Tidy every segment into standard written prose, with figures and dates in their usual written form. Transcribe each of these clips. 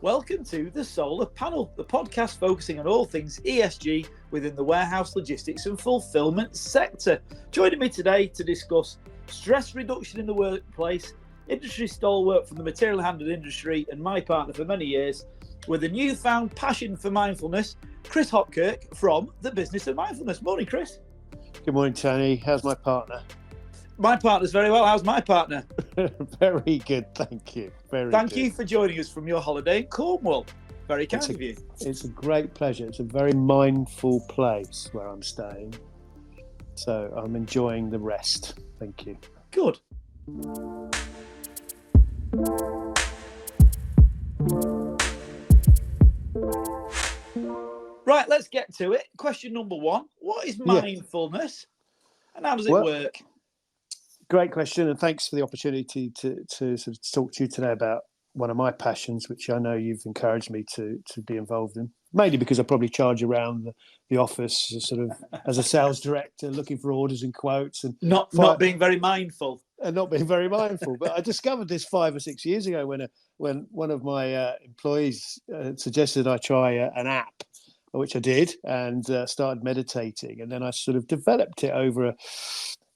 Welcome to the Solar Panel, the podcast focusing on all things ESG within the warehouse, logistics and fulfillment sector. Joining me today to discuss stress reduction in the workplace, industry stalwart from the material handling industry and my partner for many years, with a newfound passion for mindfulness, Chris Hopkirk from the Business of Mindfulness. Morning, Chris. Good morning, Tony. How's my partner? My partner's very well. How's my partner? Very good, thank you. Thank you for joining us from your holiday in Cornwall. Very kind of you. It's a great pleasure. It's a very mindful place where I'm staying. So I'm enjoying the rest. Thank you. Good. Right, let's get to it. Question number one. What is mindfulness and how does it work? Great question, and thanks for the opportunity to sort of talk to you today about one of my passions, which I know you've encouraged me to be involved in, mainly because I probably charge around the office sort of as a sales director, looking for orders and quotes, and not being very mindful. Not being very mindful. But I discovered this 5 or 6 years ago when one of my employees suggested I try an app, which I did, and started meditating, and then I sort of developed it over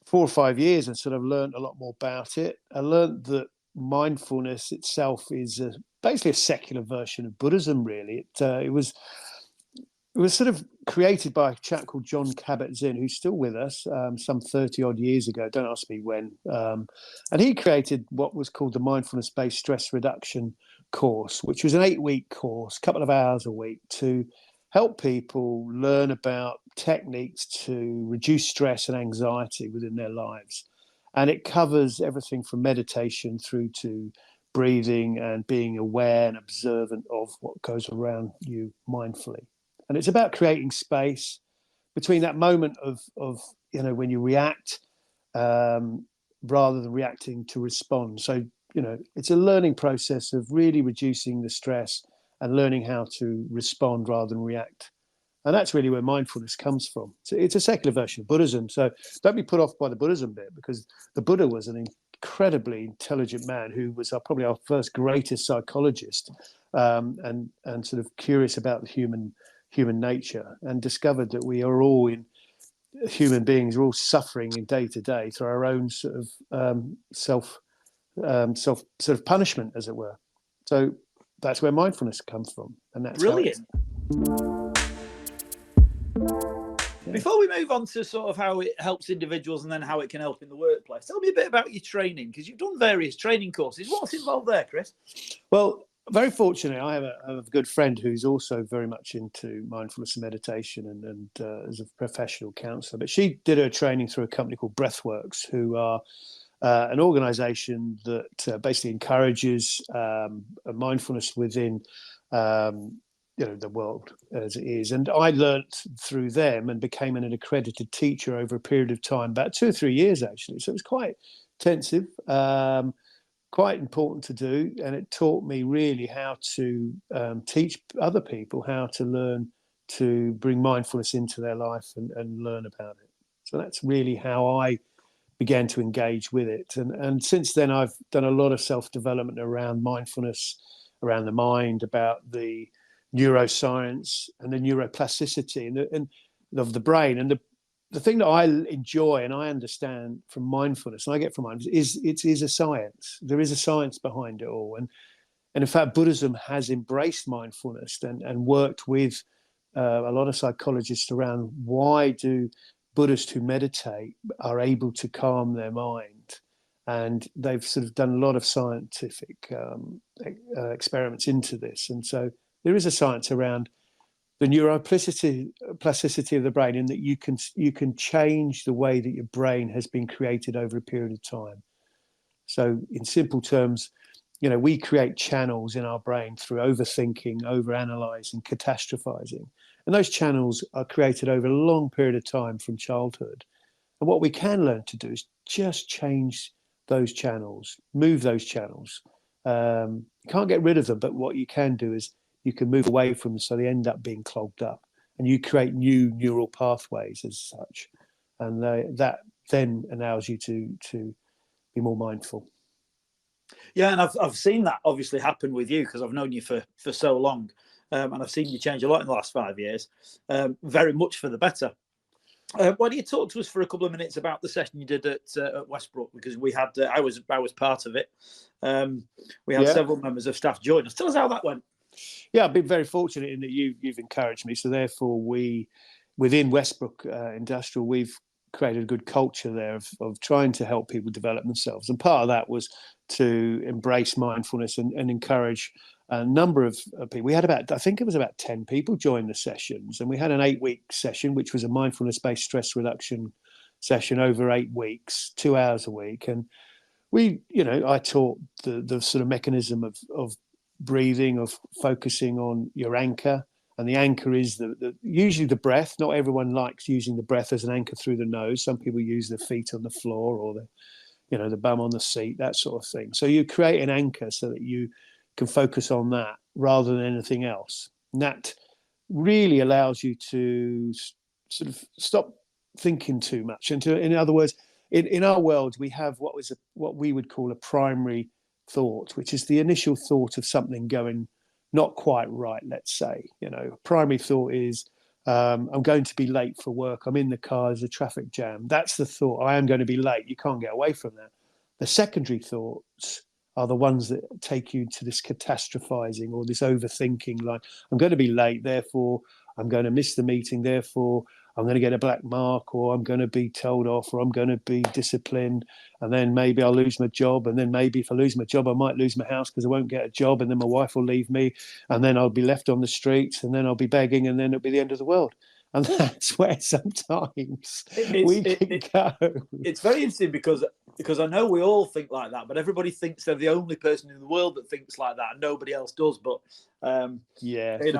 4 or 5 years and sort of learned a lot more about it. I learned that mindfulness itself is basically a secular version of Buddhism, really. It was sort of created by a chap called John Kabat-Zinn, who's still with us, some 30 odd years ago. Don't ask me when. And he created what was called the Mindfulness-Based Stress Reduction course, which was an 8-week course, a couple of hours a week, to help people learn about techniques to reduce stress and anxiety within their lives. And it covers everything from meditation through to breathing and being aware and observant of what goes around you mindfully. And it's about creating space between that moment of when you react rather than reacting to respond. So, it's a learning process of really reducing the stress and learning how to respond rather than react. And that's really where mindfulness comes from. So it's a secular version of Buddhism. So don't be put off by the Buddhism bit, because the Buddha was an incredibly intelligent man who was probably our first greatest psychologist, and sort of curious about the human nature, and discovered that we are all human beings are all suffering in day to day through our own sort of self sort of punishment, as it were. So that's where mindfulness comes from, and that's brilliant. Before we move on to sort of how it helps individuals and then how it can help in the workplace, tell me a bit about your training, because you've done various training courses. What's involved there, Chris? Well, very fortunately, I have a good friend who's also very much into mindfulness and meditation and as a professional counsellor. But she did her training through a company called Breathworks, who are an organisation that basically encourages mindfulness within the world as it is. And I learnt through them and became an accredited teacher over a period of time, about 2 or 3 years actually. So it was quite intensive, quite important to do, and it taught me really how to teach other people how to learn to bring mindfulness into their life and learn about it. So that's really how I began to engage with it. And since then, I've done a lot of self-development around mindfulness, around the mind, about the neuroscience and the neuroplasticity and of the brain. And the thing that I enjoy and I understand from mindfulness, and I get from mindfulness, is it is a science. There is a science behind it all. And in fact, Buddhism has embraced mindfulness and worked with a lot of psychologists around why do Buddhists who meditate are able to calm their mind. And they've sort of done a lot of scientific experiments into this. And so there is a science around the neuroplasticity of the brain, in that you can change the way that your brain has been created over a period of time. So in simple terms, we create channels in our brain through overthinking, overanalyzing, catastrophizing. And those channels are created over a long period of time from childhood. And what we can learn to do is just change those channels, move those channels, You can't get rid of them, but what you can do is you can move away from them so they end up being clogged up, and you create new neural pathways as such, and that then allows you to be more mindful. Yeah, and I've seen that obviously happen with you because I've known you for so long, and I've seen you change a lot in the last 5 years, very much for the better. Why don't you talk to us for a couple of minutes about the session you did at Westbrook? Because we had, I was part of it. We had several members of staff join us. Tell us how that went. Yeah, I've been very fortunate in that you've encouraged me. So therefore, within Westbrook Industrial, we've created a good culture there of trying to help people develop themselves. And part of that was to embrace mindfulness and encourage a number of people. We had I think it was about 10 people join the sessions, and we had an 8-week session, which was a mindfulness-based stress reduction session over 8 weeks, 2 hours a week. And I taught the sort of mechanism of breathing, of focusing on your anchor. And the anchor is usually the breath. Not everyone likes using the breath as an anchor through the nose. Some people use their feet on the floor or the bum on the seat, that sort of thing. So you create an anchor so that you can focus on that rather than anything else. And that really allows you to sort of stop thinking too much. And in other words, in our world, we have what we would call a primary thought, which is the initial thought of something going not quite right, let's say. Primary thought is, I'm going to be late for work. I'm in the car, there's a traffic jam. That's the thought. I am going to be late. You can't get away from that. The secondary thoughts are the ones that take you to this catastrophizing or this overthinking, like, I'm going to be late, therefore I'm going to miss the meeting, therefore I'm going to get a black mark, or I'm going to be told off, or I'm going to be disciplined, and then maybe I'll lose my job, and then maybe if I lose my job I might lose my house because I won't get a job, and then my wife will leave me, and then I'll be left on the streets, and then I'll be begging, and then it'll be the end of the world. And that's where sometimes we can go. It's very interesting because I know we all think like that, but everybody thinks they're the only person in the world that thinks like that, and nobody else does. But I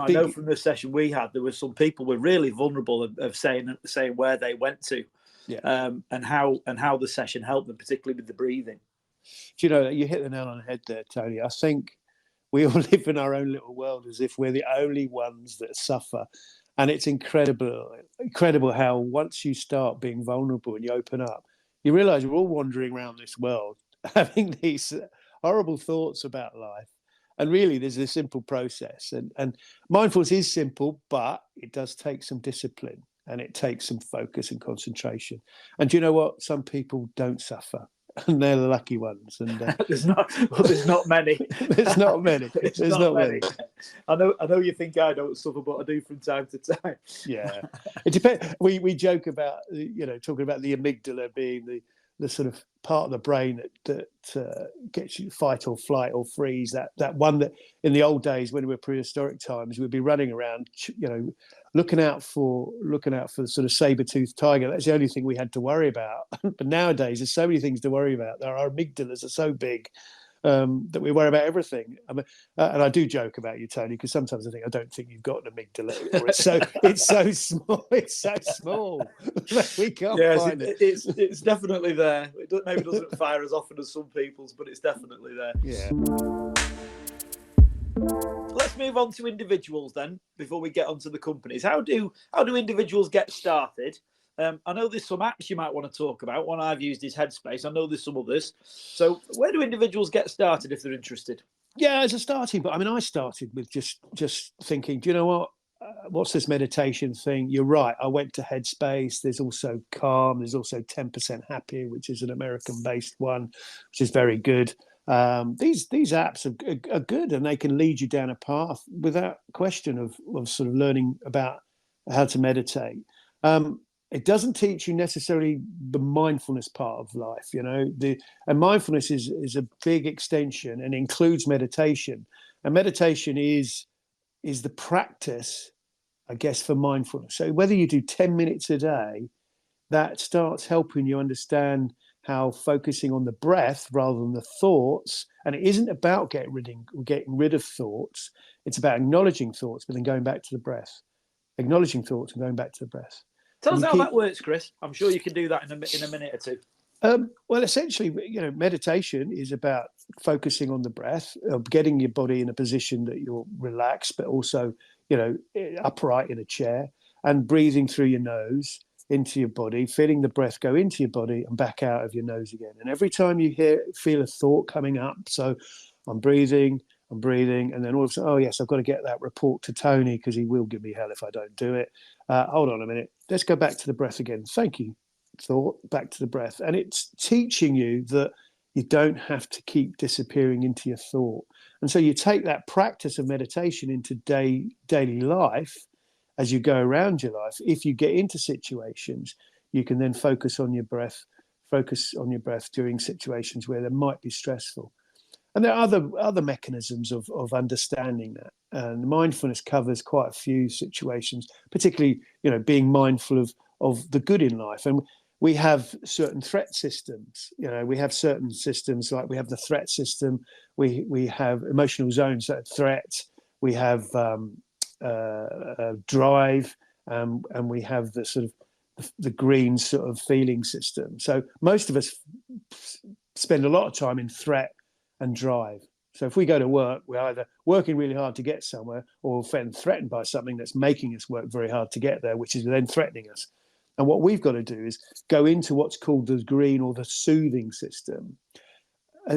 know from the session we had, there were some people were really vulnerable of saying where they went to, and how the session helped them, particularly with the breathing. Do you know, you hit the nail on the head there, Tony. I think we all live in our own little world as if we're the only ones that suffer. And it's incredible how once you start being vulnerable and you open up, you realize we're all wandering around this world having these horrible thoughts about life. And really, there's a simple process. And mindfulness is simple, but it does take some discipline, and it takes some focus and concentration. And do you know what? Some people don't suffer. And they're the lucky ones. And there's not many. There's not many. There's not many. I know you think I don't suffer, but I do from time to time. Yeah, it depends. We joke about talking about the amygdala being the sort of part of the brain that gets you fight or flight or freeze. That one that in the old days when we were prehistoric times we'd be running around, looking out for the sort of saber-toothed tiger. That's the only thing we had to worry about. But nowadays there's so many things to worry about. Our amygdalas are so big that we worry about everything. And I do joke about you, Tony, because sometimes I think I don't think you've got an amygdala. Or it's so small. It's so small. We can't find it. It's definitely there. Maybe doesn't fire as often as some people's, but it's definitely there. Yeah. Let's move on to individuals then, before we get onto the companies. How do individuals get started? I know there's some apps you might want to talk about. One I've used is Headspace. I know there's some others. So where do individuals get started if they're interested? Yeah, as a starting point, I started with just thinking, do you know what? What's this meditation thing? You're right. I went to Headspace. There's also Calm. There's also 10% Happier, which is an American-based one, which is very good. These apps are good, and they can lead you down a path without question of sort of learning about how to meditate. It doesn't teach you necessarily the mindfulness part of life, and mindfulness is a big extension and includes meditation. And meditation is the practice, I guess, for mindfulness. So whether you do 10 minutes a day, that starts helping you understand how focusing on the breath rather than the thoughts, and it isn't about getting rid of thoughts. It's about acknowledging thoughts, but then going back to the breath, acknowledging thoughts and going back to the breath. Tell us how that works, Chris. I'm sure you can do that in a minute or two. Well, essentially, meditation is about focusing on the breath, getting your body in a position that you're relaxed, but also, upright in a chair, and breathing through your nose into your body, feeling the breath go into your body and back out of your nose again. And every time you feel a thought coming up, so I'm breathing, and then all of a sudden, oh yes, I've got to get that report to Tony because he will give me hell if I don't do it. Hold on a minute, let's go back to the breath again. Thank you. Thought, back to the breath. And it's teaching you that you don't have to keep disappearing into your thought. And so you take that practice of meditation into daily life as you go around your life. If you get into situations, you can then focus on your breath during situations where they might be stressful. And there are other mechanisms of understanding that. And mindfulness covers quite a few situations, particularly, being mindful of the good in life. And we have certain threat systems. We have certain systems, like we have the threat system. We have emotional zones that are threat. We have drive, and we have the sort of the green sort of feeling system. So most of us spend a lot of time in threat and drive. So if we go to work, we're either working really hard to get somewhere or threatened by something that's making us work very hard to get there, which is then threatening us. And what we've got to do is go into what's called the green or the soothing system,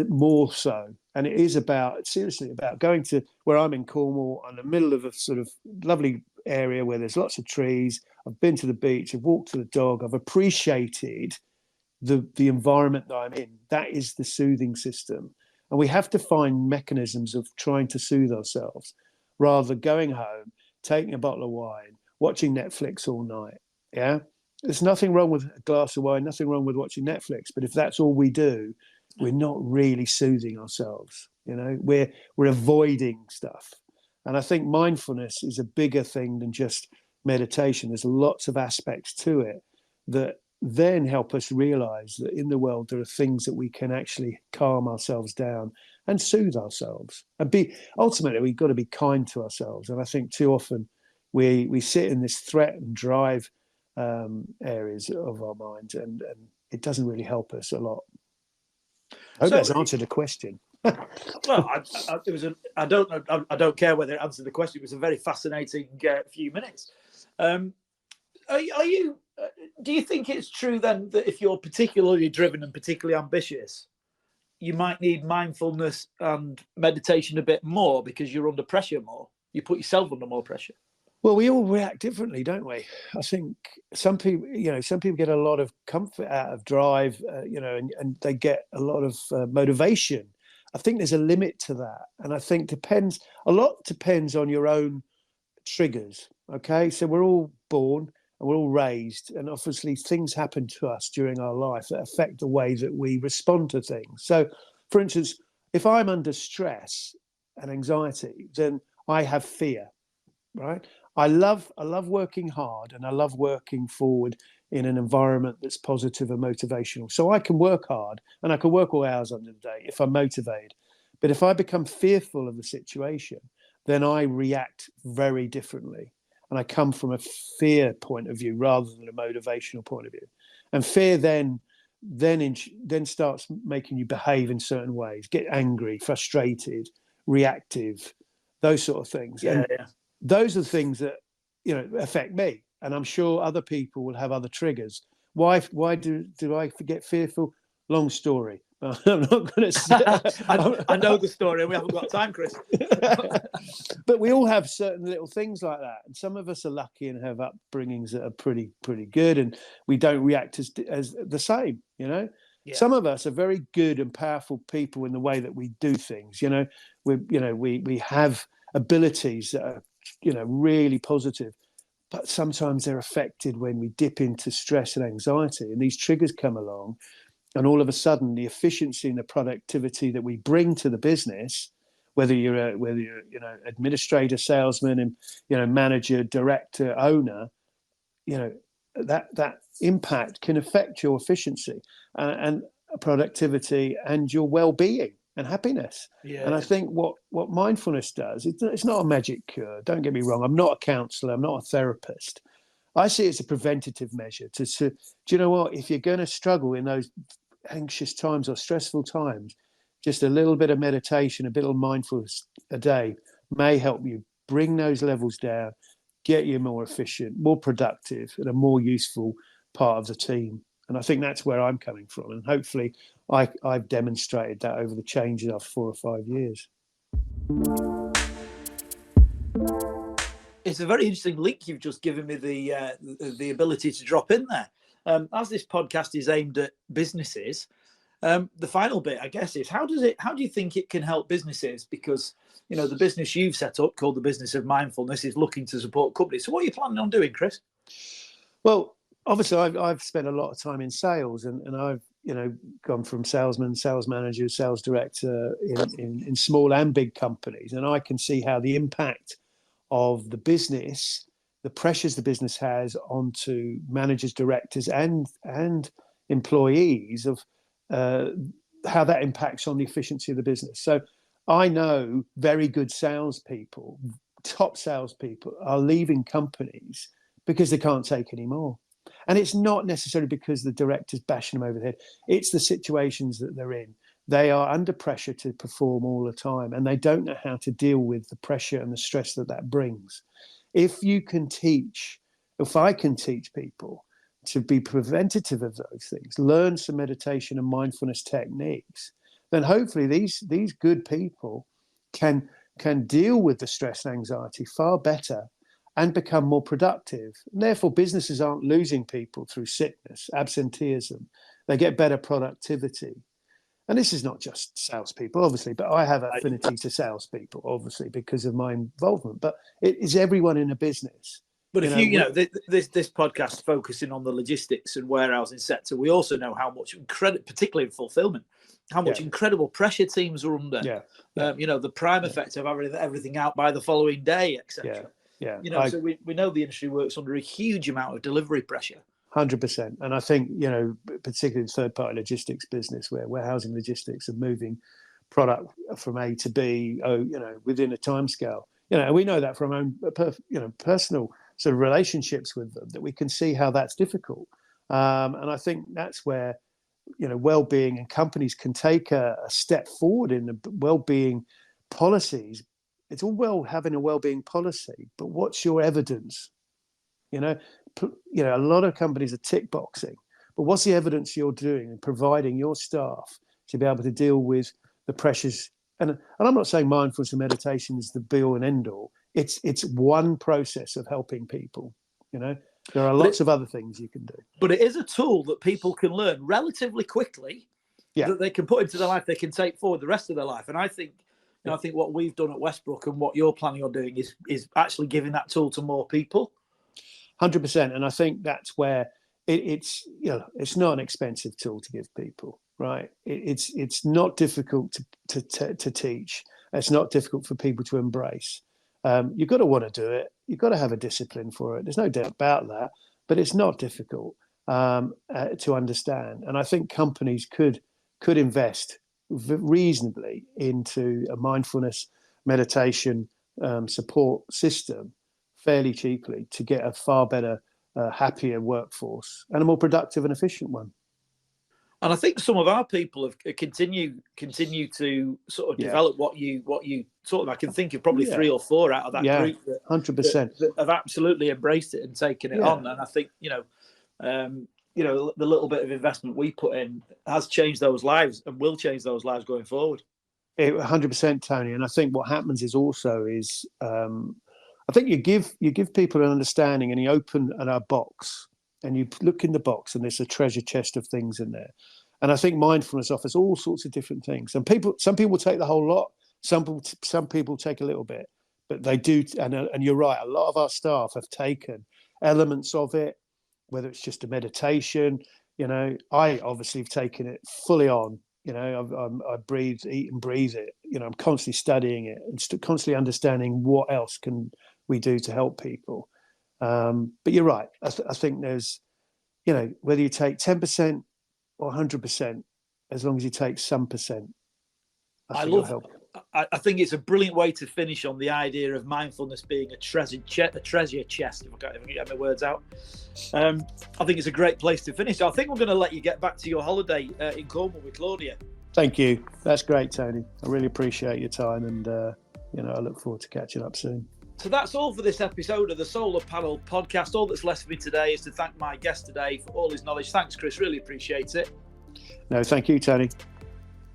more so. And it is seriously about going to where I'm in Cornwall, in the middle of a sort of lovely area where there's lots of trees. I've been to the beach, I've walked to the dog, I've appreciated the environment that I'm in. That is the soothing system. And we have to find mechanisms of trying to soothe ourselves rather than going home, taking a bottle of wine, watching Netflix all night. Yeah. There's nothing wrong with a glass of wine, nothing wrong with watching Netflix. But if that's all we do, we're not really soothing ourselves. We're avoiding stuff. And I think mindfulness is a bigger thing than just meditation. There's lots of aspects to it that then help us realize that in the world there are things that we can actually calm ourselves down and soothe ourselves. And ultimately, we've got to be kind to ourselves. And I think too often we sit in this threat and drive areas of our minds, and it doesn't really help us a lot. I hope that's answered the question. Well, I don't know. I don't care whether it answered the question. It was a very fascinating few minutes. Are you? Do you think it's true then that if you're particularly driven and particularly ambitious, you might need mindfulness and meditation a bit more because you're under pressure more? You put yourself under more pressure. Well, we all react differently, don't we? I think some people get a lot of comfort out of drive, and they get a lot of motivation. I think there's a limit to that. And I think a lot depends on your own triggers. Okay. So we're all born and we're all raised, and obviously things happen to us during our life that affect the way that we respond to things. So, for instance, if I'm under stress and anxiety, then I have fear, right? I love working hard, and I love working forward in an environment that's positive and motivational. So I can work hard and I can work all hours under the day if I'm motivated. But if I become fearful of the situation, then I react very differently. And I come from a fear point of view rather than a motivational point of view. And fear then starts making you behave in certain ways, get angry, frustrated, reactive, those sort of things. Yeah. Those are the things that affect me, and I'm sure other people will have other triggers. Why do I get fearful? Long story. I'm not going to say. I know the story, and we haven't got time, Chris. But we all have certain little things like that, and some of us are lucky and have upbringings that are pretty good, and we don't react as the same. Yeah. Some of us are very good and powerful people in the way that we do things. We have abilities that are really positive, but sometimes they're affected when we dip into stress and anxiety, and these triggers come along, and all of a sudden the efficiency and the productivity that we bring to the business, whether you're administrator, salesman, and manager, director, owner, that impact can affect your efficiency and productivity and your well-being and happiness. Yeah. And I think what mindfulness does, it's not a magic cure. Don't get me wrong. I'm not a counselor. I'm not a therapist. I see it as a preventative measure do you know what? If you're going to struggle in those anxious times or stressful times, just a little bit of meditation, a bit of mindfulness a day may help you bring those levels down, get you more efficient, more productive, and a more useful part of the team. And I think that's where I'm coming from. And hopefully I've demonstrated that over the change of 4 or 5 years. It's a very interesting link you've just given me, the ability to drop in there. As this podcast is aimed at businesses, the final bit, I guess, is how do you think it can help businesses? Because, you know, the business you've set up called the Business of Mindfulness is looking to support companies. So what are you planning on doing, Chris? Well, obviously I've spent a lot of time in sales, and I've, you know, gone from salesman, sales manager, sales director in small and big companies. And I can see how the impact of the business, the pressures the business has onto managers, directors, and employees, of how that impacts on the efficiency of the business. So I know very good salespeople, top salespeople, are leaving companies because they can't take any more. And it's not necessarily because the director's bashing them over the head. It's the situations that they're in. They are under pressure to perform all the time, and they don't know how to deal with the pressure and the stress that brings. If I can teach people to be preventative of those things, learn some meditation and mindfulness techniques, then hopefully these good people can deal with the stress and anxiety far better and become more productive. And therefore, businesses aren't losing people through sickness, absenteeism. They get better productivity. And this is not just salespeople, obviously, but I have affinity to salespeople, obviously, because of my involvement. But it is everyone in a business. But if this podcast focusing on the logistics and warehousing sector, we also know how much particularly in fulfillment, how much incredible pressure teams are under. You know, the prime effect of having everything out by the following day, etc. You know, so we know the industry works under a huge amount of delivery pressure. 100%. And I think, you know, particularly the third-party logistics business, where warehousing logistics and moving product from A to B, you know, within a timescale. You know, and we know that from our own, personal sort of relationships with them, that we can see how that's difficult. And I think that's where, you know, well-being and companies can take a step forward in the well-being policies. It's all well having a well-being policy, but what's your evidence? You know, a lot of companies are tick boxing, but what's the evidence you're doing and providing your staff to be able to deal with the pressures? And I'm not saying mindfulness and meditation is the be all and end all. It's one process of helping people. You know, there are lots of other things you can do. But it is a tool that people can learn relatively quickly, that they can put into their life, they can take forward the rest of their life. And I think, I think what we've done at Westbrook and what you're planning on doing is actually giving that tool to more people. 100%. And I think that's where it's, you know, it's not an expensive tool to give people, right? It's not difficult to teach. It's not difficult for people to embrace. You've got to want to do it. You've got to have a discipline for it. There's no doubt about that, but it's not difficult to understand. And I think companies could invest reasonably into a mindfulness meditation support system fairly cheaply to get a far better, happier workforce and a more productive and efficient one. And I think some of our people have continue to sort of develop what you sort of. I can think of probably 3 or 4 out of that group that 100% that have absolutely embraced it and taken it on. And I think the little bit of investment we put in has changed those lives and will change those lives going forward. 100%, Tony. And I think what happens is also I think you give people an understanding, and you open our box. And you look in the box, and there's a treasure chest of things in there. And I think mindfulness offers all sorts of different things. And some people take the whole lot. Some people take a little bit, but they do. And you're right. A lot of our staff have taken elements of it, whether it's just a meditation. You know, I obviously have taken it fully on. You know, I breathe, eat, and breathe it. You know, I'm constantly studying it and constantly understanding what else can we do to help people. But you're right. I think there's, you know, whether you take 10% or 100%, as long as you take some percent, I I think it's a brilliant way to finish on the idea of mindfulness being a treasure chest, if I can get my words out. I think it's a great place to finish. So I think we're going to let you get back to your holiday in Cornwall with Claudia. Thank you. That's great, Tony. I really appreciate your time, and I look forward to catching up soon. So that's all for this episode of the Solar Panel podcast. All that's left for me today is to thank my guest today for all his knowledge. Thanks, Chris. Really appreciate it. No, thank you, Tony.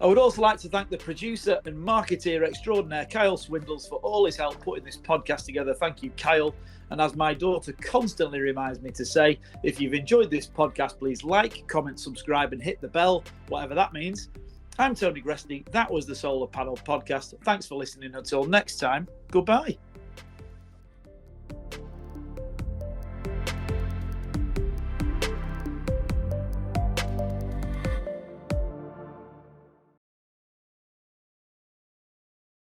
I would also like to thank the producer and marketeer extraordinaire, Kyle Swindells, for all his help putting this podcast together. Thank you, Kyle. And as my daughter constantly reminds me to say, if you've enjoyed this podcast, please like, comment, subscribe, and hit the bell, whatever that means. I'm Tony Gresty. That was the Solar Panel podcast. Thanks for listening. Until next time, goodbye.